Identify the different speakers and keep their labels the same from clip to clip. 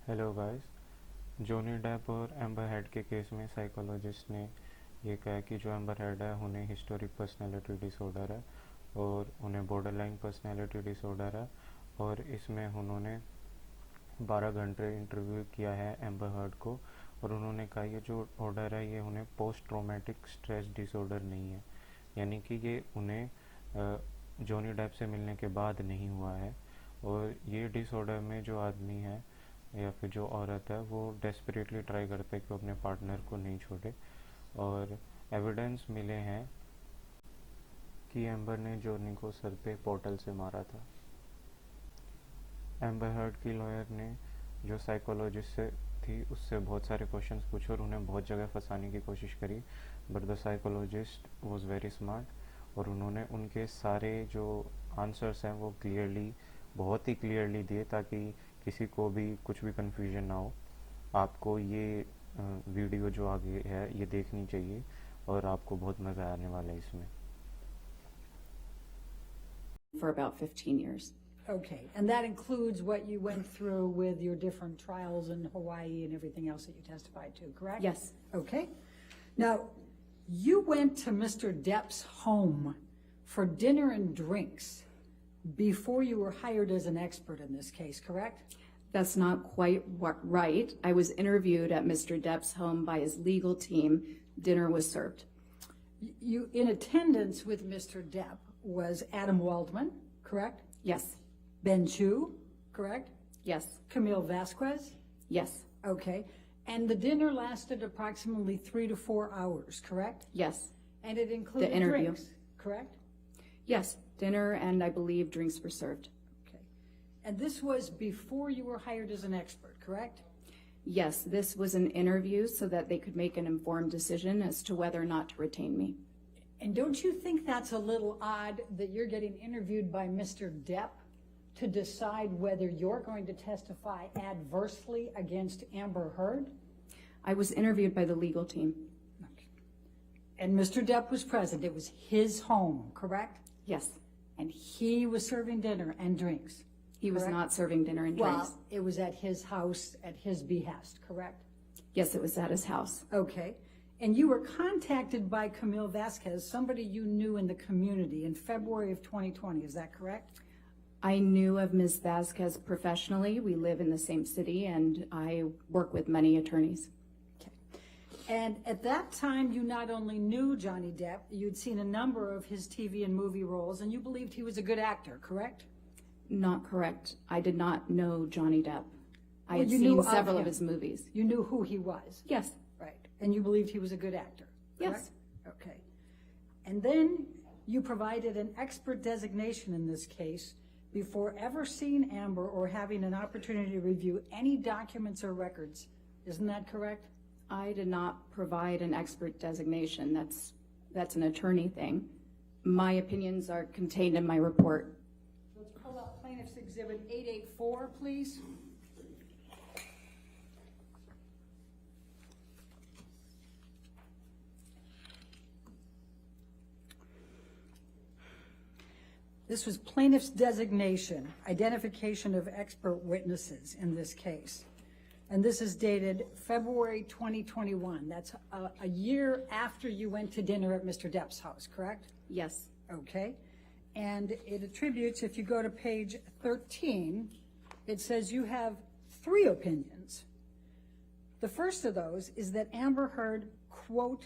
Speaker 1: Hello guys. Johnny Depp और Amber Heard के case में साइकोलॉजिस्ट ने ये कहा कि जो एम्बर हेड है उन्हें हिस्टोरिक पर्सनालिटी डिसऑर्डर है और उन्हें बॉर्डरलाइन पर्सनालिटी डिसऑर्डर है, और इसमें उन्होंने 12 घंटे इंटरव्यू किया है एम्बर हर्ड को, और उन्होंने कहा ये जो ऑर्डर है ये उन्हें पोस्ट ट्रॉमेटिक स्ट्रेस डिसऑर्डर नहीं है, यानी कि ये उन्हें जॉनी डेप से मिलने के बाद नहीं हुआ है। और ये डिसऑर्डर में जो आदमी है या फिर जो औरत है वो डेस्परेटली ट्राई करते हैं कि वो अपने पार्टनर को नहीं छोड़े, और एविडेंस मिले हैं कि एम्बर ने जॉनी को सर पे पोर्टल से मारा था। एम्बर हर्ड की लॉयर ने जो साइकोलॉजिस्ट से थी उससे बहुत सारे क्वेश्चंस पूछे और उन्हें बहुत जगह फंसाने की कोशिश करी, but the psychologist was very smart और उन्होंने उनके सारे जो आंसर्स हैं वो बहुत ही क्लियरली दिए ताकि किसी को भी कुछ भी कन्फ्यूजन ना हो। आपको ये वीडियो जो आगे है ये देखनी चाहिए और आपको बहुत मज़ा आने वाला है इसमें।
Speaker 2: For about 15 years.
Speaker 3: Okay, and that includes what you went through with your different trials in Hawaii and everything else that you testified to, correct?
Speaker 2: Yes.
Speaker 3: Okay. Now, you went to Mr. Depp's home for dinner and drinks before you were hired as an expert in this case, correct?
Speaker 2: That's not quite right. I was interviewed at Mr. Depp's home by his legal team. Dinner was served.
Speaker 3: You, in attendance with Mr. Depp was Adam Waldman, correct?
Speaker 2: Yes.
Speaker 3: Ben Chu, correct?
Speaker 2: Yes.
Speaker 3: Camille Vasquez?
Speaker 2: Yes.
Speaker 3: Okay. And the dinner lasted approximately 3 to 4 hours, correct?
Speaker 2: Yes.
Speaker 3: And it included
Speaker 2: The interview.
Speaker 3: drinks, correct?
Speaker 2: Yes. Dinner and I believe drinks were served.
Speaker 3: Okay. And this was before you were hired as an expert, correct?
Speaker 2: Yes. This was an interview so that they could make an informed decision as to whether or not to retain me.
Speaker 3: And don't you think that's a little odd that you're getting interviewed by Mr. Depp to decide whether you're going to testify adversely against Amber Heard?
Speaker 2: I was interviewed by the legal team.
Speaker 3: Okay. And Mr. Depp was present. It was his home, correct?
Speaker 2: Yes.
Speaker 3: And he was serving dinner and drinks.
Speaker 2: He was
Speaker 3: correct?
Speaker 2: not serving dinner and drinks.
Speaker 3: Well, it was at his house, at his behest, correct?
Speaker 2: Yes, it was at his house.
Speaker 3: Okay. And you were contacted by Camille Vasquez, somebody you knew in the community, in February of 2020. Is that correct?
Speaker 2: I knew of Ms. Vasquez professionally. We live in the same city, and I work with many attorneys.
Speaker 3: Okay. And at that time, you not only knew Johnny Depp, you'd seen a number of his TV and movie roles, and you believed he was a good actor, correct?
Speaker 2: Not correct. I did not know Johnny Depp. I
Speaker 3: Well,
Speaker 2: had
Speaker 3: you knew
Speaker 2: seen
Speaker 3: of
Speaker 2: several of
Speaker 3: him.
Speaker 2: his movies.
Speaker 3: You knew who he was.
Speaker 2: Yes.
Speaker 3: Right. And you believed he was a good actor, correct?
Speaker 2: Yes.
Speaker 3: Okay. And then you provided an expert designation in this case before ever seeing Amber or having an opportunity to review any documents or records. Isn't that correct?
Speaker 2: I did not provide an expert designation. That's an attorney thing. My opinions are contained in my report.
Speaker 3: Let's pull up Plaintiff's Exhibit 884, please. This was plaintiff's designation, identification of expert witnesses in this case. And this is dated February 2021. That's a year after you went to dinner at Mr. Depp's house, correct?
Speaker 2: Yes.
Speaker 3: Okay. And it attributes, if you go to page 13, it says you have 3 opinions. The first of those is that Amber Heard, quote,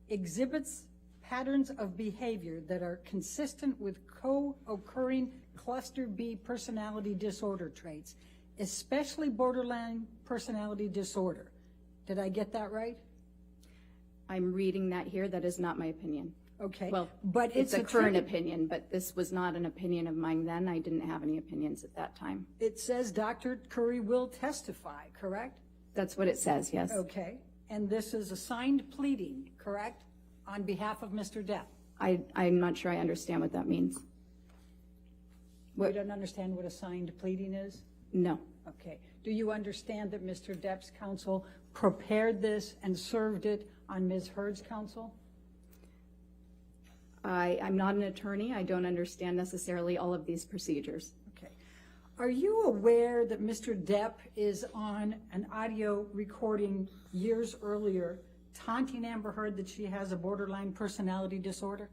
Speaker 3: exhibits patterns of behavior that are consistent with co-occurring cluster B personality disorder traits, especially borderline personality disorder. Did I get that right?
Speaker 2: I'm reading that here. That is not my opinion.
Speaker 3: Okay.
Speaker 2: Well,
Speaker 3: but
Speaker 2: it's a current opinion, but this was not an opinion of mine then. I didn't have any opinions at that time.
Speaker 3: It says Dr. Curry will testify, correct?
Speaker 2: That's what it says, yes.
Speaker 3: Okay. And this is a signed pleading, correct? On behalf of Mr. Depp.
Speaker 2: I'm not sure I understand what that means.
Speaker 3: You don't understand what a signed pleading is?
Speaker 2: No.
Speaker 3: Okay. Do you understand that Mr. Depp's counsel prepared this and served it on Ms. Heard's counsel?
Speaker 2: I'm not an attorney. I don't understand necessarily all of these procedures.
Speaker 3: Okay. Are you aware that Mr. Depp is on an audio recording years earlier taunting Amber Heard that she has a borderline personality disorder?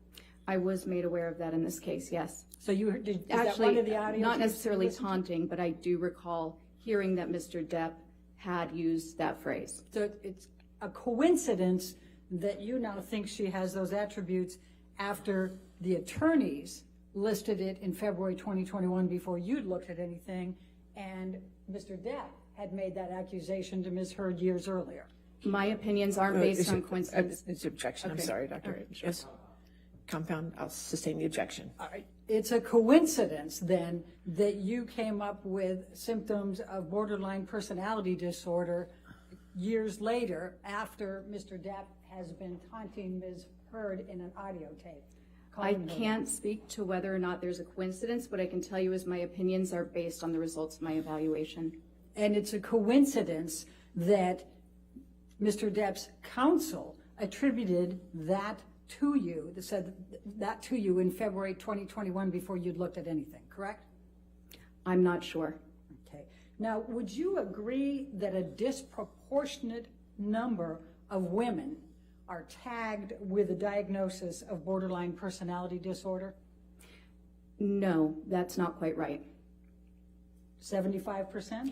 Speaker 2: I was made aware of that in this case, yes.
Speaker 3: So you did, is that
Speaker 2: Actually,
Speaker 3: one of the audios?
Speaker 2: not
Speaker 3: you
Speaker 2: necessarily
Speaker 3: listened to?
Speaker 2: taunting, but I do recall hearing that Mr. Depp had used that phrase.
Speaker 3: So it's a coincidence that you now think she has those attributes after the attorneys listed it in February 2021 before you'd looked at anything, and Mr. Depp had made that accusation to Ms. Heard years earlier.
Speaker 2: My opinions aren't based on coincidence.
Speaker 4: It's objection, I'm
Speaker 2: Okay.
Speaker 4: sorry, Dr. Yes. Compound, I'll sustain the objection.
Speaker 3: All right. It's a coincidence then that you came up with symptoms of borderline personality disorder years later after Mr. Depp has been taunting Ms. Heard in an audio tape.
Speaker 2: I
Speaker 3: calling her-
Speaker 2: can't speak to whether or not there's a coincidence. What I can tell you is my opinions are based on the results of my evaluation.
Speaker 3: And it's a coincidence that Mr. Depp's counsel attributed that to you, that said that to you in February 2021 before you'd looked at anything, correct?
Speaker 2: I'm not sure.
Speaker 3: Okay. Now, would you agree that a disproportionate number of women are tagged with a diagnosis of borderline personality disorder?
Speaker 2: No, that's not quite right.
Speaker 3: 75%?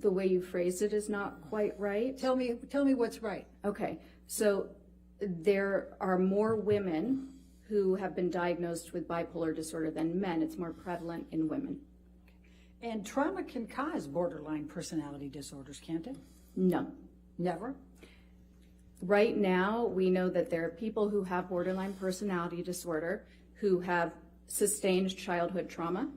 Speaker 2: The way you phrased it is not quite right.
Speaker 3: Tell me what's right.
Speaker 2: Okay, so there are more women who have been diagnosed with bipolar disorder than men. It's more prevalent in women.
Speaker 3: And trauma can cause borderline personality disorders, can't it?
Speaker 2: No.
Speaker 3: Never?
Speaker 2: Right now, we know that there are people who have borderline personality disorder who have sustained childhood trauma.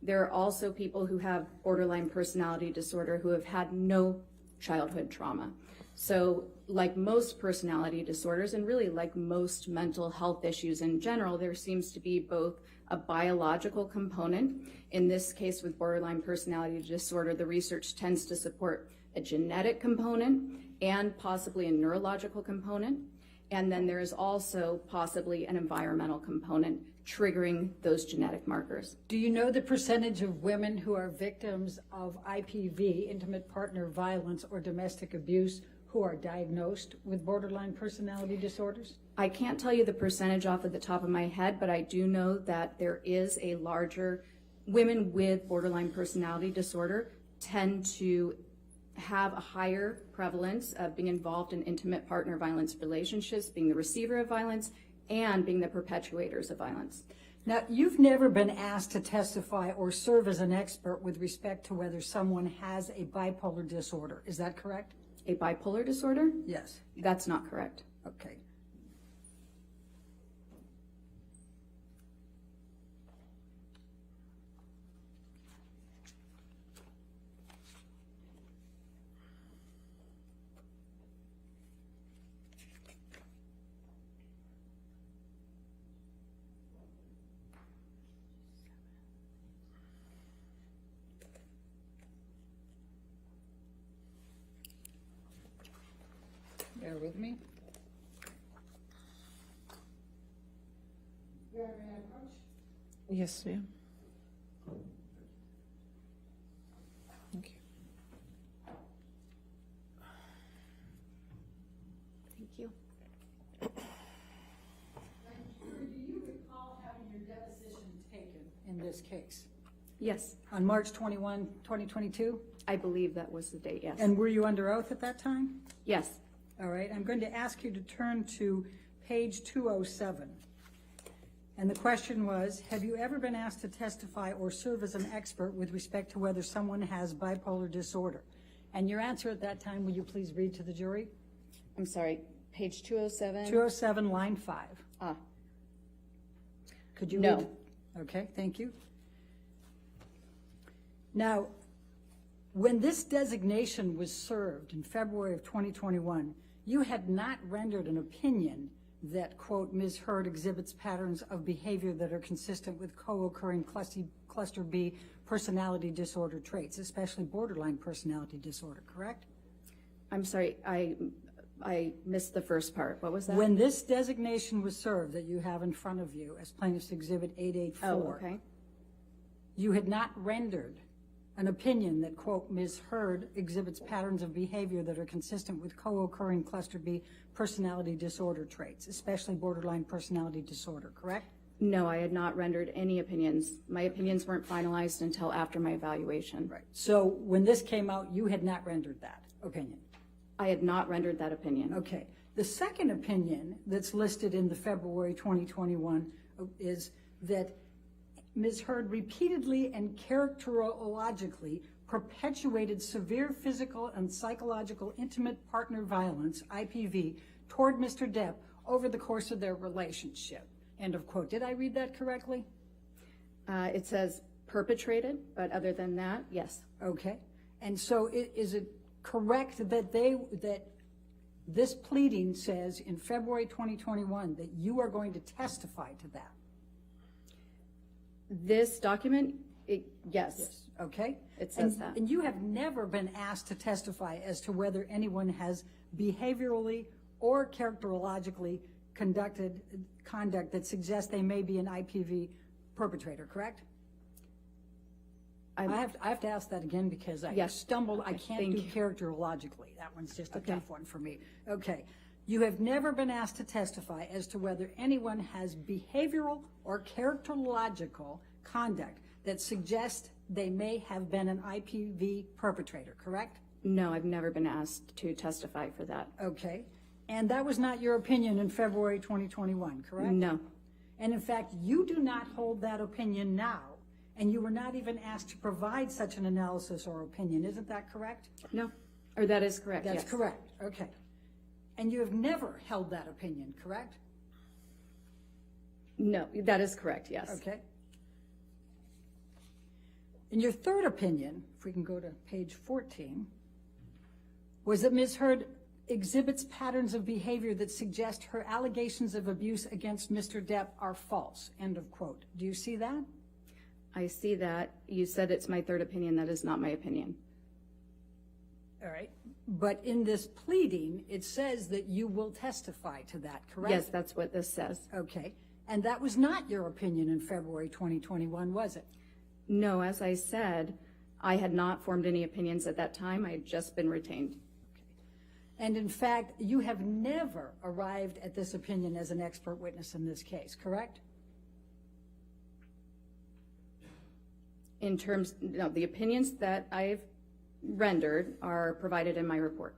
Speaker 2: There are also people who have borderline personality disorder who have had no childhood trauma. So like most personality disorders, and really like most mental health issues in general, there seems to be both a biological component. In this case with borderline personality disorder, the research tends to support a genetic component and possibly a neurological component. And then there is also possibly an environmental component triggering those genetic markers.
Speaker 3: Do you know the percentage of women who are victims of IPV, intimate partner violence, or domestic abuse who are diagnosed with borderline personality disorders?
Speaker 2: I can't tell you the percentage off of the top of my head, but I do know that there is a larger, women with borderline personality disorder tend to have a higher prevalence of being involved in intimate partner violence relationships, being the receiver of violence, and being the perpetuators of violence.
Speaker 3: Now, you've never been asked to testify or serve as an expert with respect to whether someone has a bipolar disorder. Is that correct?
Speaker 2: A bipolar disorder?
Speaker 3: Yes.
Speaker 2: That's not correct.
Speaker 3: Okay. Bear with me.
Speaker 4: Yes, ma'am. Thank you.
Speaker 2: Thank you.
Speaker 3: Do you recall having your deposition taken in this case?
Speaker 2: Yes,
Speaker 3: On March 21, 2022?
Speaker 2: I believe that was the date, yes.
Speaker 3: And were you under oath at that time?
Speaker 2: Yes,
Speaker 3: All right, I'm going to ask you to turn to page 207. And the question was, have you ever been asked to testify or serve as an expert with respect to whether someone has bipolar disorder? And your answer at that time, will you please read to the jury?
Speaker 2: I'm sorry, page 207?
Speaker 3: 207, line 5.
Speaker 2: Ah,
Speaker 3: Could you
Speaker 2: No.
Speaker 3: read? Okay, thank you. Now, when this designation was served in February of 2021, you had not rendered an opinion that, quote, Ms. Heard exhibits patterns of behavior that are consistent with co-occurring cluster B personality disorder traits, especially borderline personality disorder, correct?
Speaker 2: I'm sorry, I missed the first part. What was that?
Speaker 3: When this designation was served that you have in front of you as plaintiff's exhibit 884.
Speaker 2: Oh, okay.
Speaker 3: you had not rendered an opinion that, quote, Ms. Heard exhibits patterns of behavior that are consistent with co-occurring cluster B personality disorder traits, especially borderline personality disorder, correct?
Speaker 2: No, I had not rendered any opinions. My opinions weren't finalized until after my evaluation.
Speaker 3: Right. So when this came out, you had not rendered that opinion?
Speaker 2: I had not rendered that opinion.
Speaker 3: Okay. The second opinion that's listed in the February 2021 is that Ms. Heard repeatedly and characterologically perpetuated severe physical and psychological intimate partner violence, IPV, toward Mr. Depp over the course of their relationship. End of quote. Did I read that correctly?
Speaker 2: It says perpetrated, but other than that, yes.
Speaker 3: Okay. And so is it correct that that this pleading says in February 2021 that you are going to testify to that?
Speaker 2: This document, yes.
Speaker 3: Okay?
Speaker 2: It says that.
Speaker 3: And you have never been asked to testify as to whether anyone has behaviorally or characterologically conducted conduct that suggests they may be an IPV perpetrator, correct? I have to ask that again because I stumbled. I can't do characterologically. That one's just a tough one for me. Okay. You have never been asked to testify as to whether anyone has behavioral or characterological conduct that suggests they may have been an IPV perpetrator, correct?
Speaker 2: No, I've never been asked to testify for that.
Speaker 3: Okay. And that was not your opinion in February 2021, correct?
Speaker 2: No.
Speaker 3: And in fact, you do not hold that opinion now, and you were not even asked to provide such an analysis or opinion. Isn't that correct?
Speaker 2: No. Or that is correct,
Speaker 3: That's
Speaker 2: yes.
Speaker 3: correct. Okay. And you have never held that opinion, correct?
Speaker 2: No, that is correct, yes.
Speaker 3: Okay. And your third opinion, if we can go to page 14, was that Ms. Heard exhibits patterns of behavior that suggest her allegations of abuse against Mr. Depp are false, end of quote. Do you see that?
Speaker 2: I see that. You said it's my third opinion. That is not my opinion.
Speaker 3: All right. But in this pleading, it says that you will testify to that, correct?
Speaker 2: Yes, that's what this says.
Speaker 3: Okay. And that was not your opinion in February 2021, was it?
Speaker 2: No, as I said, I had not formed any opinions at that time. I had just been retained.
Speaker 3: And in fact, you have never arrived at this opinion as an expert witness in this case, correct?
Speaker 2: In terms, no, the opinions that I've rendered are provided in my report.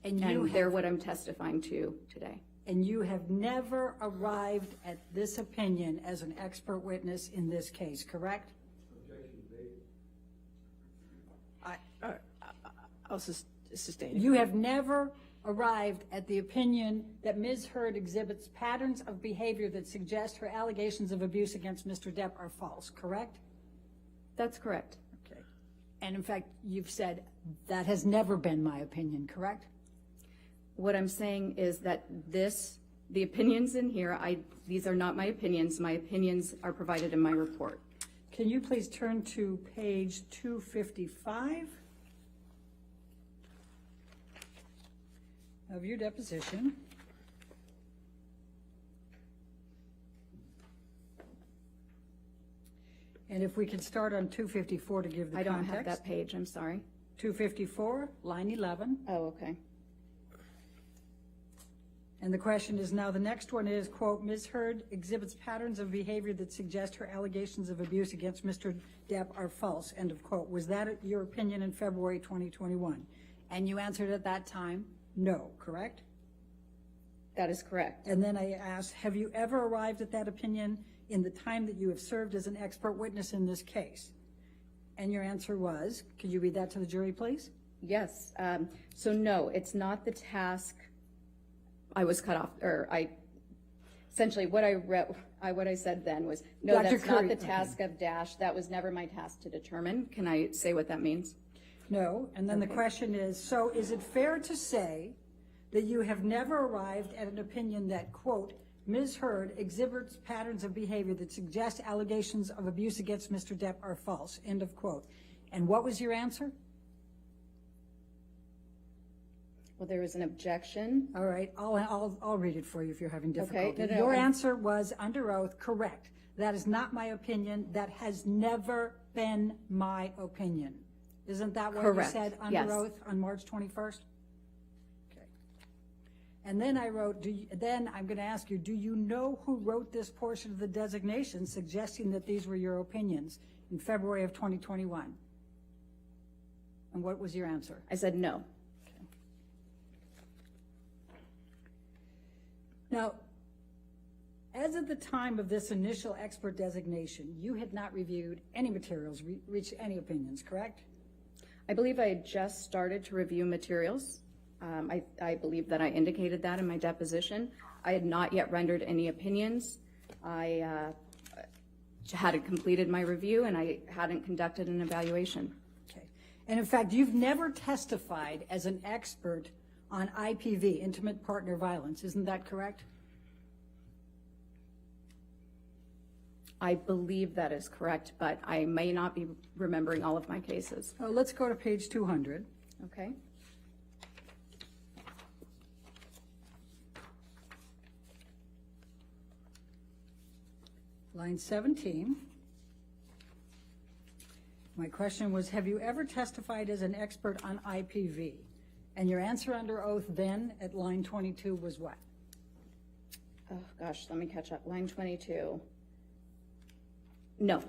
Speaker 2: And they're what I'm testifying to today.
Speaker 3: And you have never arrived at this opinion as an expert witness in this case, correct?
Speaker 4: I'll sustain it.
Speaker 3: You have never arrived at the opinion that Ms. Heard exhibits patterns of behavior that suggest her allegations of abuse against Mr. Depp are false, correct?
Speaker 2: That's correct.
Speaker 3: Okay. And in fact, you've said that has never been my opinion, correct?
Speaker 2: What I'm saying is that the opinions in here, these are not my opinions. My opinions are provided in my report.
Speaker 3: Can you please turn to page 255 of your deposition? And if we can start on 254 to give the context.
Speaker 2: I don't have that page, I'm sorry.
Speaker 3: 254, line 11.
Speaker 2: Oh, okay.
Speaker 3: And the question is now, the next one is, quote, Ms. Heard exhibits patterns of behavior that suggest her allegations of abuse against Mr. Depp are false, end of quote. Was that your opinion in February 2021? And you answered at that time, no, correct?
Speaker 2: That is correct.
Speaker 3: And then I asked, have you ever arrived at that opinion in the time that you have served as an expert witness in this case? And your answer was, could you read that to the jury, please?
Speaker 2: Yes. So no, it's not the task. I was cut off, or essentially what I said then was, no,
Speaker 3: Dr.
Speaker 2: that's
Speaker 3: Curry,
Speaker 2: not the task of Dash. That was never my task to determine. Can I say what that means?
Speaker 3: No. And then the question is, so is it fair to say that you have never arrived at an opinion that, quote, Ms. Heard exhibits patterns of behavior that suggest allegations of abuse against Mr. Depp are false, end of quote. And what was your answer?
Speaker 2: Well, there was an objection.
Speaker 3: All right, I'll read it for you if you're having difficulty.
Speaker 2: Okay. No,
Speaker 3: Your answer was, under oath, correct, That is not my opinion. That has never been my opinion. Isn't that what you
Speaker 2: Correct.
Speaker 3: said under
Speaker 2: Yes.
Speaker 3: oath on March 21st? Okay. And then I wrote, then I'm going to ask you, do you know who wrote this portion of the designation suggesting that these were your opinions in February of 2021? And what was your answer?
Speaker 2: I said no.
Speaker 3: Now, as of the time of this initial expert designation, you had not reviewed any materials, reached any opinions, correct?
Speaker 2: I believe I had just started to review materials. I believe that I indicated that in my deposition. I had not yet rendered any opinions. I hadn't completed my review, and I hadn't conducted an evaluation.
Speaker 3: Okay. And in fact, you've never testified as an expert on IPV, intimate partner violence. Isn't that correct?
Speaker 2: I believe that is correct, but I may not be remembering all of my cases.
Speaker 3: Oh, let's go to page 200.
Speaker 2: Okay?
Speaker 3: Line 17. My question was, have you ever testified as an expert on IPV? And your answer under oath then at line 22 was what?
Speaker 2: Oh, gosh, let me catch up. Line 22. No.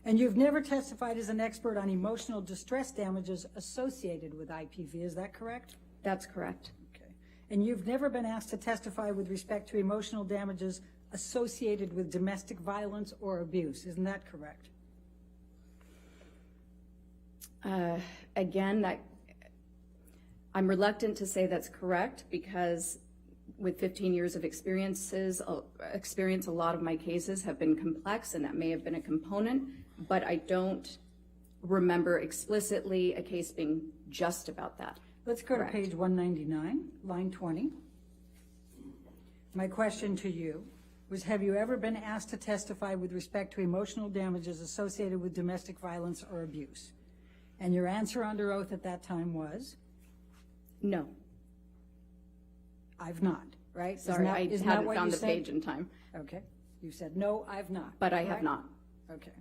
Speaker 3: And you've never testified as an expert on emotional distress damages associated with IPV, is that correct?
Speaker 2: That's correct.
Speaker 3: Okay. And you've never been asked to testify with respect to emotional damages associated with domestic violence or abuse, isn't that correct?
Speaker 2: Again, I'm reluctant to say that's correct because with 15 years of experience, a lot of my cases have been complex, and that may have been a component, but I don't remember explicitly a case being just about that.
Speaker 3: Let's go
Speaker 2: Correct.
Speaker 3: to page 199, line 20. My question to you was, have you ever been asked to testify with respect to emotional damages associated with domestic violence or abuse? And your answer under oath at that time was?
Speaker 2: No.
Speaker 3: I've not, right?
Speaker 2: Sorry, I
Speaker 3: isn't that
Speaker 2: hadn't
Speaker 3: what
Speaker 2: found
Speaker 3: you
Speaker 2: the
Speaker 3: said?
Speaker 2: page in time,
Speaker 3: Okay. You said, no, I've not.
Speaker 2: but I have
Speaker 3: correct?
Speaker 2: not.
Speaker 3: Okay.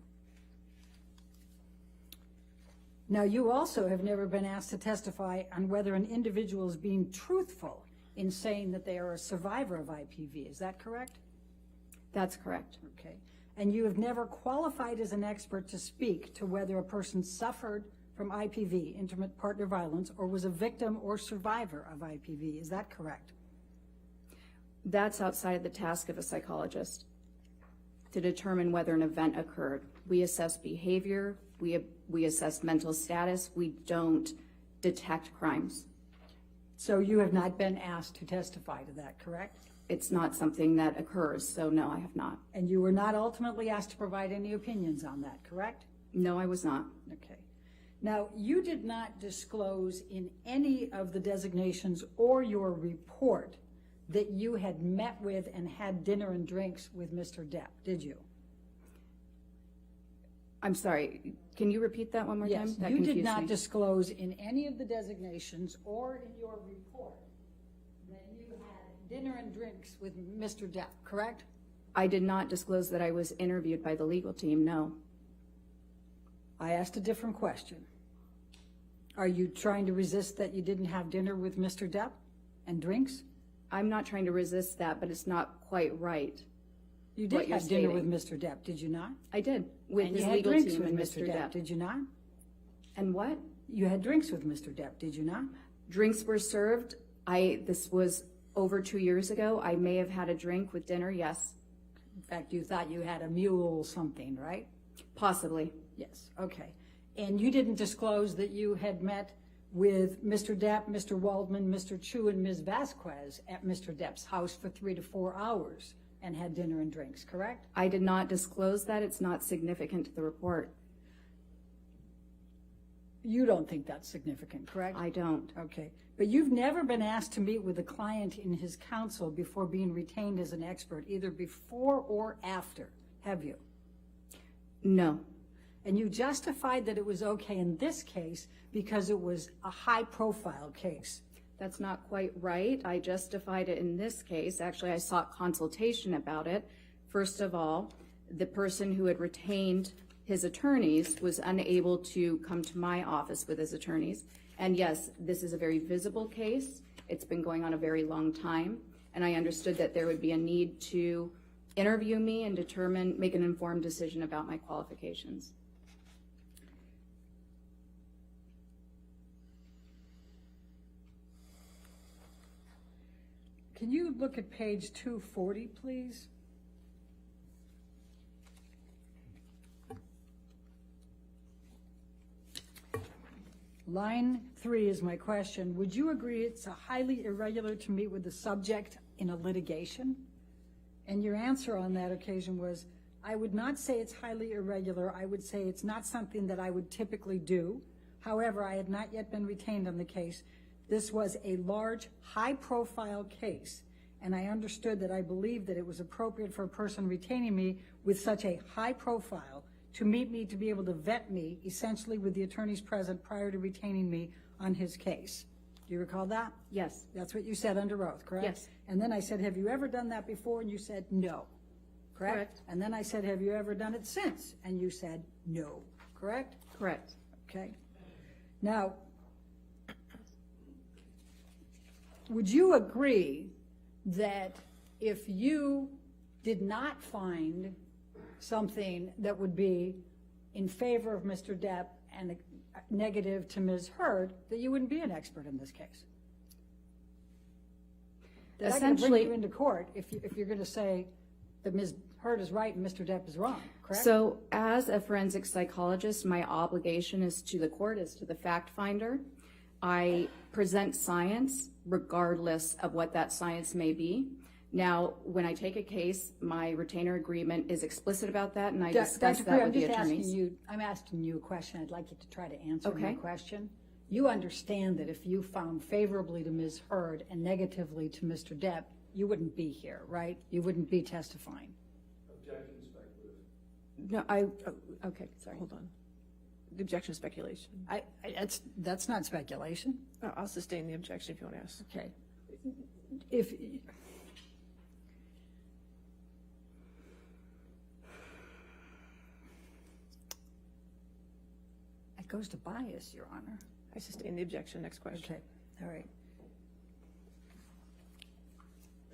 Speaker 3: Now, you also have never been asked to testify on whether an individual is being truthful in saying that they are a survivor of IPV. Is that correct?
Speaker 2: That's correct.
Speaker 3: Okay. And you have never qualified as an expert to speak to whether a person suffered from IPV, intimate partner violence, or was a victim or survivor of IPV. Is that correct?
Speaker 2: That's outside the task of a psychologist to determine whether an event occurred. We assess behavior, we assess mental status, we don't detect crimes.
Speaker 3: So you have not been asked to testify to that, correct?
Speaker 2: It's not something that occurs, so no, I have not.
Speaker 3: And you were not ultimately asked to provide any opinions on that, correct?
Speaker 2: No, I was not.
Speaker 3: Okay. Now, you did not disclose in any of the designations or your report that you had met with and had dinner and drinks with Mr. Depp, did you?
Speaker 2: I'm sorry, can you repeat that one more time?
Speaker 3: Yes,
Speaker 2: That
Speaker 3: you did
Speaker 2: confused
Speaker 3: not
Speaker 2: me.
Speaker 3: disclose in any of the designations or in your report that you had dinner and drinks with Mr. Depp, correct?
Speaker 2: I did not disclose that I was interviewed by the legal team, no.
Speaker 3: I asked a different question. Are you trying to resist that you didn't have dinner with Mr. Depp and drinks?
Speaker 2: I'm not trying to resist that, but it's not quite right.
Speaker 3: You
Speaker 2: What
Speaker 3: did
Speaker 2: you're
Speaker 3: have dinner
Speaker 2: stating.
Speaker 3: with Mr. Depp, did you not?
Speaker 2: I did, with
Speaker 3: And
Speaker 2: his
Speaker 3: you had
Speaker 2: legal
Speaker 3: drinks
Speaker 2: team
Speaker 3: with
Speaker 2: and
Speaker 3: Mr. Depp, did you not?
Speaker 2: And what?
Speaker 3: You had drinks with Mr. Depp, did you not?
Speaker 2: Drinks were served. This was over 2 years ago. I may have had a drink with dinner, yes.
Speaker 3: In fact, you thought you had a mule something, right?
Speaker 2: Possibly.
Speaker 3: Yes, okay. And you didn't disclose that you had met with Mr. Depp, Mr. Waldman, Mr. Chu, and Ms. Vasquez at Mr. Depp's house for 3 to 4 hours and had dinner and drinks, correct?
Speaker 2: I did not disclose that. It's not significant to the report.
Speaker 3: You don't think that's significant, correct?
Speaker 2: I don't.
Speaker 3: Okay. But you've never been asked to meet with a client in his counsel before being retained as an expert, either before or after, have you?
Speaker 2: No.
Speaker 3: And you justified that it was okay in this case because it was a high-profile case.
Speaker 2: That's not quite right. I justified it in this case. Actually, I sought consultation about it First of all, the person who had retained his attorneys was unable to come to my office with his attorneys. And yes, this is a very visible case. It's been going on a very long time. And I understood that there would be a need to interview me and make an informed decision about my qualifications.
Speaker 3: Can you look at page 240, please? Line 3 is my question. Would you agree it's highly irregular to meet with the subject in a litigation? And your answer on that occasion was, I would not say it's highly irregular. I would say it's not something that I would typically do. However, I had not yet been retained on the case. This was a large, high-profile case, and I understood that I believed that it was appropriate for a person retaining me with such a high profile to meet me, to be able to vet me, essentially with the attorneys present prior to retaining me on his case. Do you recall that?
Speaker 2: Yes.
Speaker 3: That's what you said under oath, correct?
Speaker 2: Yes.
Speaker 3: And then I said, have you ever done that before? And you said, no. Correct?
Speaker 2: Correct.
Speaker 3: And then I said, have you ever done it since? And you said, no. Correct?
Speaker 2: Correct.
Speaker 3: Okay. Now, would you agree that if you did not find something that would be in favor of Mr. Depp and negative to Ms. Heard, that you wouldn't be an expert in this case? That I can bring you into court if you're going to say that Ms. Heard is right and Mr. Depp is wrong, correct?
Speaker 2: So as a forensic psychologist, my obligation is to the court, is to the fact finder. I present science regardless of what that science may be. Now, when I take a case, my retainer agreement is explicit about that, and I discuss that with the attorneys.
Speaker 3: I'm asking you a question. I'd like you to try to answer my
Speaker 2: Okay.
Speaker 3: question. You understand that if you found favorably to Ms. Heard and negatively to Mr. Depp, you wouldn't be here, right? You wouldn't be testifying.
Speaker 5: Objection speculative.
Speaker 2: No, okay, sorry.
Speaker 4: Hold on. The objection is speculation.
Speaker 3: That's not speculation.
Speaker 4: I'll sustain the objection if you want to ask.
Speaker 3: Okay. If it goes to bias, Your Honor.
Speaker 4: I sustain the objection. Next question.
Speaker 3: Okay, all right.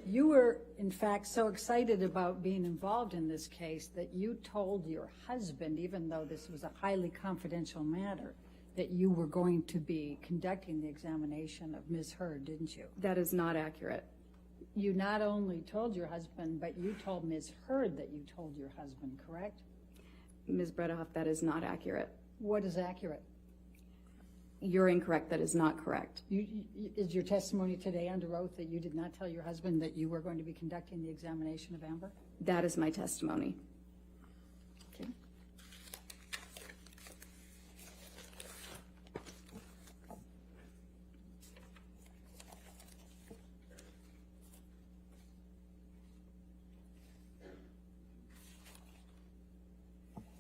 Speaker 3: You were, in fact, so excited about being involved in this case that you told your husband, even though this was a highly confidential matter, that you were going to be conducting the examination of Ms. Heard, didn't you?
Speaker 2: That is not accurate.
Speaker 3: You not only told your husband, but you told Ms. Heard that you told your husband, correct?
Speaker 2: Ms. Bredehoff, that is not accurate.
Speaker 3: What is accurate?
Speaker 2: You're incorrect. That is not correct.
Speaker 3: Is your testimony today under oath that you did not tell your husband that you were going to be conducting the examination of Amber?
Speaker 2: That is my testimony.
Speaker 3: Okay.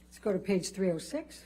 Speaker 3: Let's go to page 306.